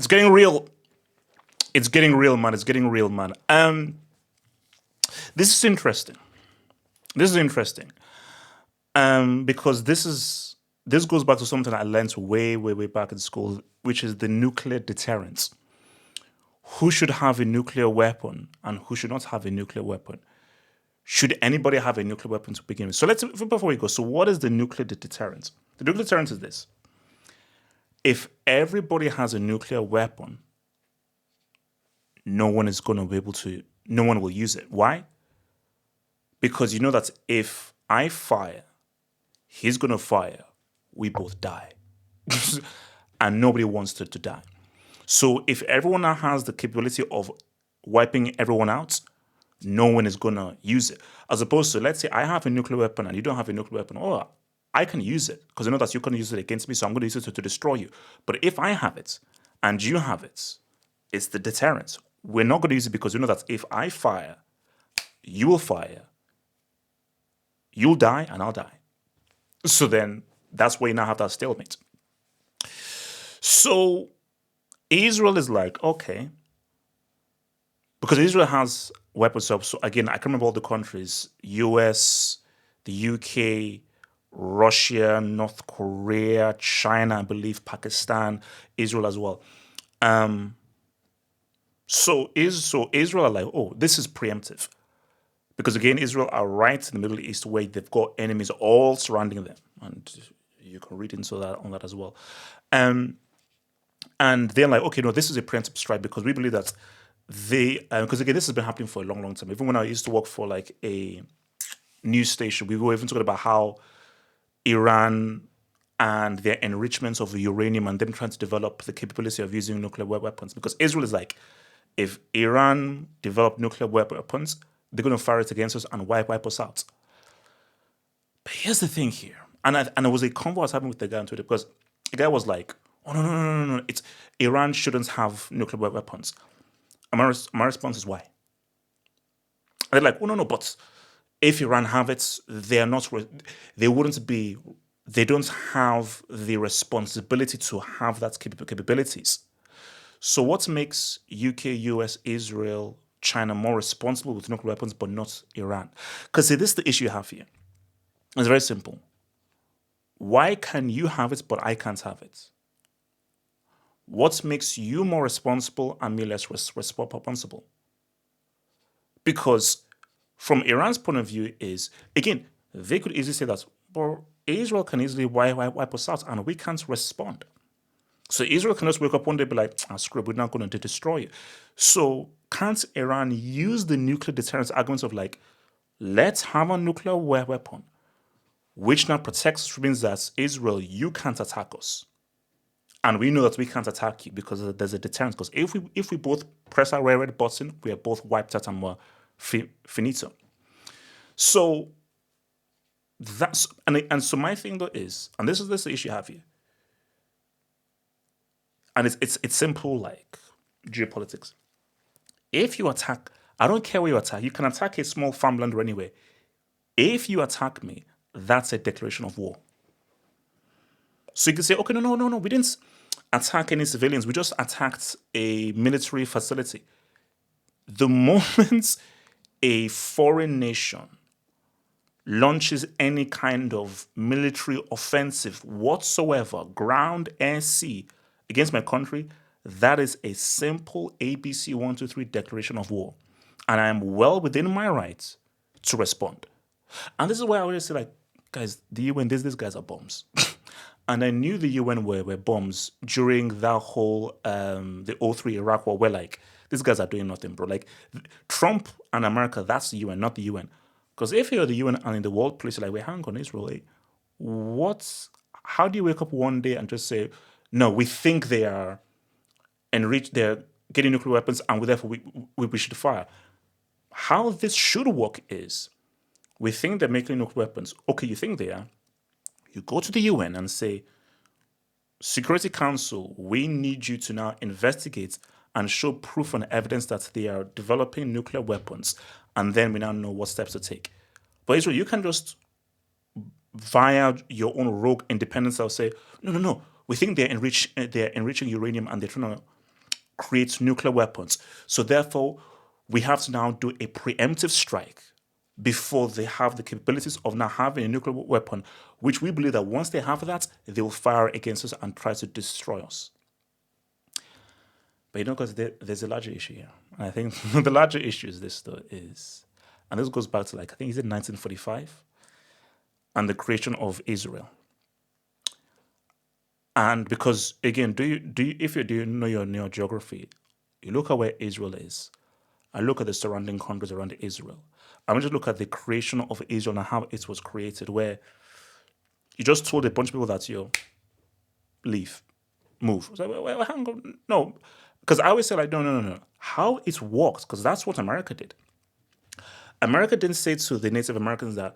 It's getting real. It's getting real, man. It's getting real, man. This is interesting. This is interesting. Because this goes back to something I learned way, way, way back in school, which is the nuclear deterrence. Who should have a nuclear weapon and who should not have a nuclear weapon? Should anybody have a nuclear weapon to begin with? So before we go, so what is the nuclear deterrence? The nuclear deterrence is this. If everybody has a nuclear weapon, no one will use it. Why? Because you know that if I fire, he's going to fire, we both die. And nobody wants to die. So if everyone now has the capability of wiping everyone out, no one is going to use it. As opposed to, let's say I have a nuclear weapon and you don't have a nuclear weapon. Oh, I can use it because I know that you can use it against me, so I'm going to use it to destroy you. But if I have it and you have it, it's the deterrence. We're not going to use it because we know that if I fire, you will fire, you'll die, and I'll die. So then that's why you now have that stalemate. So Israel is like, okay, because Israel has weapons. So again, I can't remember all the countries: US, the UK, Russia, North Korea, China, I believe, Pakistan, Israel as well. So Israel are like, oh, this is preemptive. Because again, Israel are right in the Middle East where they've got enemies all surrounding them. And you can read into that on that as well. And they're like, okay, no, this is a preemptive strike because we believe that because again, this has been happening for a long, long time. Even when I used to work for like a news station, we were even talking about how Iran and their enrichments of uranium and them trying to develop the capability of using nuclear weapons. Because Israel is like, if Iran develop nuclear weapons, they're going to fire it against us and wipe us out. But here's the thing here. And it was a convo I was having with the guy on Twitter because the guy was like, oh, no. It's Iran shouldn't have nuclear weapons. And my response is why? And they're like, oh, no, but if Iran have it, they don't have the responsibility to have that capabilities. So what makes UK, US, Israel, China more responsible with nuclear weapons, but not Iran? Because this is the issue you have here. It's very simple. Why can you have it, but I can't have it? What makes you more responsible and me less responsible? Because from Iran's point of view is, again, they could easily say that, well, Israel can easily wipe us out and we can't respond. So Israel can just wake up one day and be like, screw it, we're not going to destroy you. So can't Iran use the nuclear deterrence arguments of like, let's have a nuclear weapon, which now protects us, means that Israel, you can't attack us. And we know that we can't attack you because there's a deterrence. Because if we both press our red button, we are both wiped out and we're finito. So that's and so my thing though is, and this is the issue I have here. And it's simple like geopolitics. If you attack, I don't care where you attack. You can attack a small farmland or anywhere. If you attack me, that's a declaration of war. So you can say, okay, no, we didn't attack any civilians. We just attacked a military facility. The moment a foreign nation launches any kind of military offensive whatsoever, ground, air, sea, against my country, that is a simple ABC 1, 2, 3 declaration of war. And I am well within my rights to respond. And this is why I always say, like, guys, the UN, these guys are bombs. And I knew the UN were bombs during that whole, the 03 Iraq war, where, like, these guys are doing nothing, bro. Like, Trump and America, that's the UN, not the UN. Because if you're the UN and in the world police, you're like, wait, hang on, Israel, how do you wake up one day and just say, no, we think they are enriched, they're getting nuclear weapons, and therefore we should fire? How this should work is, we think they're making nuclear weapons. Okay, you think they are. You go to the UN and say, Security Council, we need you to now investigate and show proof and evidence that they are developing nuclear weapons, and then we now know what steps to take. But Israel, you can just, via your own rogue independence, I'll say, no, we think they're enriching uranium and they're trying to create nuclear weapons. So therefore, we have to now do a preemptive strike before they have the capabilities of now having a nuclear weapon, which we believe that once they have that, they will fire against us and try to destroy us. But because there's a larger issue here. And I think the larger issue is this, though, and this goes back to I think, is it 1945? And the creation of Israel. And because, again, if you do know your geography, you look at where Israel is, and look at the surrounding countries around Israel. I want you to look at the creation of Israel and how it was created, where you just told a bunch of people that leave, move. Well, hang on. No, because I always say no. How it works, because that's what America did. America didn't say to the Native Americans that,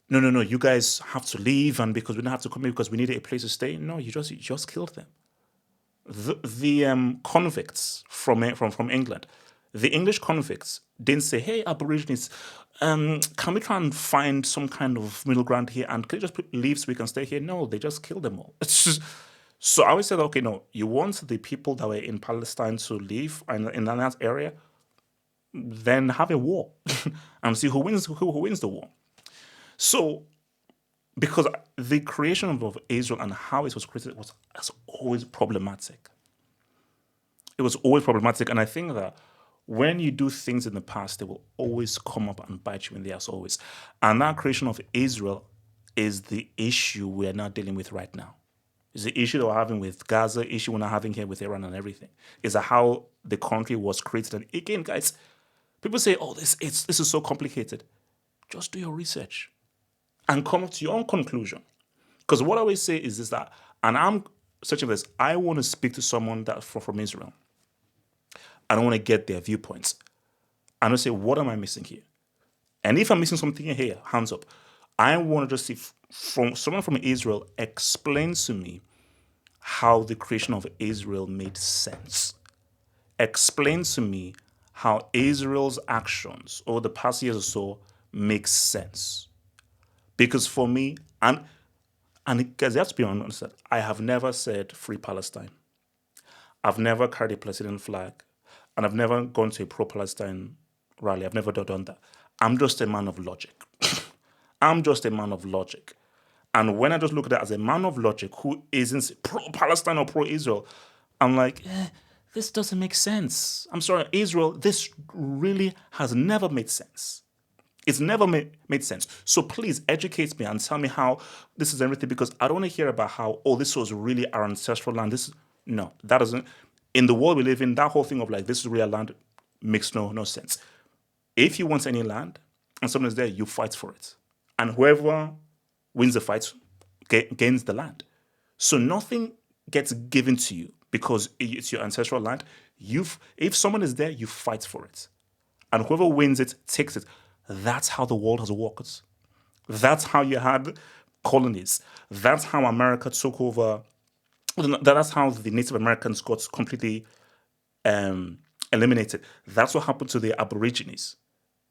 no, you guys have to leave, and because we don't have to come here because we need a place to stay. No, you just killed them. The convicts from England, the English convicts didn't say, hey, Aborigines, can we try and find some kind of middle ground here, and can you just leave so we can stay here? No, they just killed them all. So I always said, okay, no, you want the people that were in Palestine to leave in that area, then have a war and see who wins the war. So, because the creation of Israel and how it was created was always problematic. It was always problematic, and I think that when you do things in the past, they will always come up and bite you in the ass, always. And that creation of Israel is the issue we are now dealing with right now. It's the issue that we're having with Gaza, issue we're now having here with Iran and everything. Is how the country was created. And again, guys, people say, oh, this is so complicated. Just do your research and come up to your own conclusion. Because what I always say is this, that, and I'm searching this, I want to speak to someone that from Israel. I don't want to get their viewpoints. I want to say, what am I missing here? And if I'm missing something here, hands up. I want to just see from someone from Israel explain to me how the creation of Israel made sense. Explain to me how Israel's actions over the past years or so make sense. Because for me, and guys, you have to be honest, I have never said free Palestine. I've never carried a Palestinian flag, and I've never gone to a pro-Palestine rally. I've never done that. I'm just a man of logic. I'm just a man of logic. And when I just look at it as a man of logic who isn't pro-Palestine or pro-Israel, I'm like, this doesn't make sense. I'm sorry, Israel, this really has never made sense. It's never made sense. So please educate me and tell me how this is everything, because I don't want to hear about how, this was really our ancestral land. No, that doesn't. In the world we live in, that whole thing of this is real land makes no sense. If you want any land and someone is there, you fight for it. And whoever wins the fight gains the land. So nothing gets given to you because it's your ancestral land. If someone is there, you fight for it. And whoever wins it takes it. That's how the world has worked. That's how you had colonies. That's how America took over. That's how the Native Americans got completely eliminated. That's what happened to the Aborigines.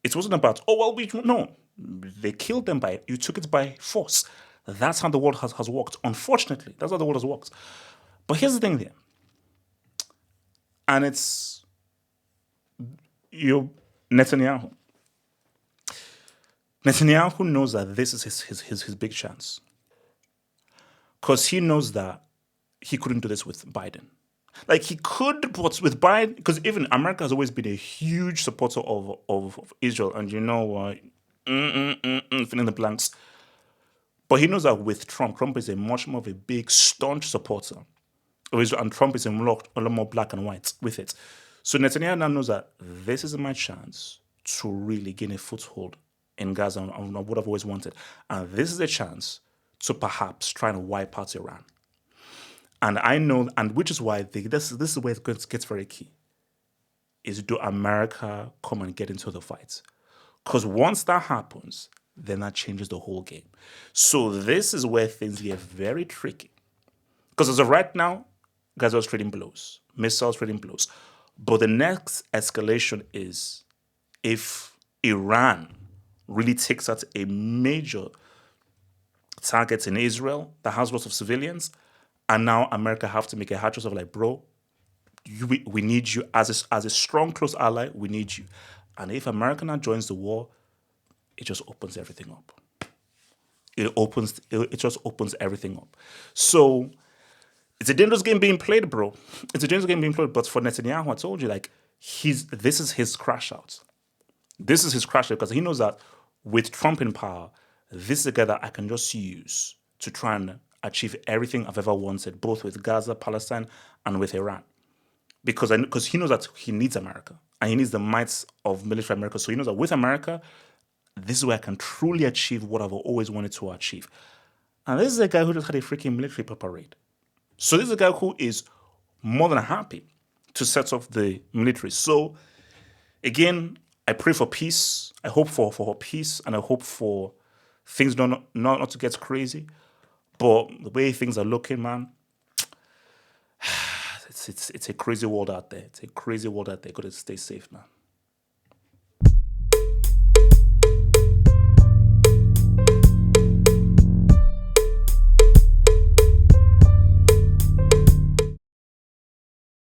It wasn't about, no. They killed them you took it by force. That's how the world has worked. Unfortunately, that's how the world has worked. But here's the thing there. And it's Netanyahu. Netanyahu knows that this is his big chance. Because he knows that he couldn't do this with Biden. He could, but with Biden, because even America has always been a huge supporter of Israel, and fill in the blanks. But he knows that with Trump is a much more of a big, staunch supporter of Israel, and Trump is a lot more black and white with it. So Netanyahu now knows that this is my chance to really gain a foothold in Gaza on what I've always wanted. And this is a chance to perhaps try and wipe out Iran. And I know, and which is why this is where it gets very key, is do America come and get into the fight? Because once that happens, then that changes the whole game. So this is where things get very tricky. Because as of right now, Gaza is trading blows, missiles trading blows. But the next escalation is if Iran really takes out a major target in Israel that has lots of civilians, and now America have to make a hard choice of bro, we need you as a strong, close ally. We need you. And if America now joins the war, it just opens everything up. It just opens everything up. So it's a dangerous game being played, bro. It's a dangerous game being played. But for Netanyahu, I told you, like, this is his crash out. This is his crash out because he knows that with Trump in power, this is a guy that I can just use to try and achieve everything I've ever wanted, both with Gaza, Palestine, and with Iran. Because he knows that he needs America and he needs the might of military America. So he knows that with America, this is where I can truly achieve what I've always wanted to achieve. And this is a guy who just had a freaking military parade. So this is a guy who is more than happy to set up the military. So again, I pray for peace. I hope for peace, and I hope for things not to get crazy. But the way things are looking, man, it's a crazy world out there. It's a crazy world out there. Gotta stay safe, man.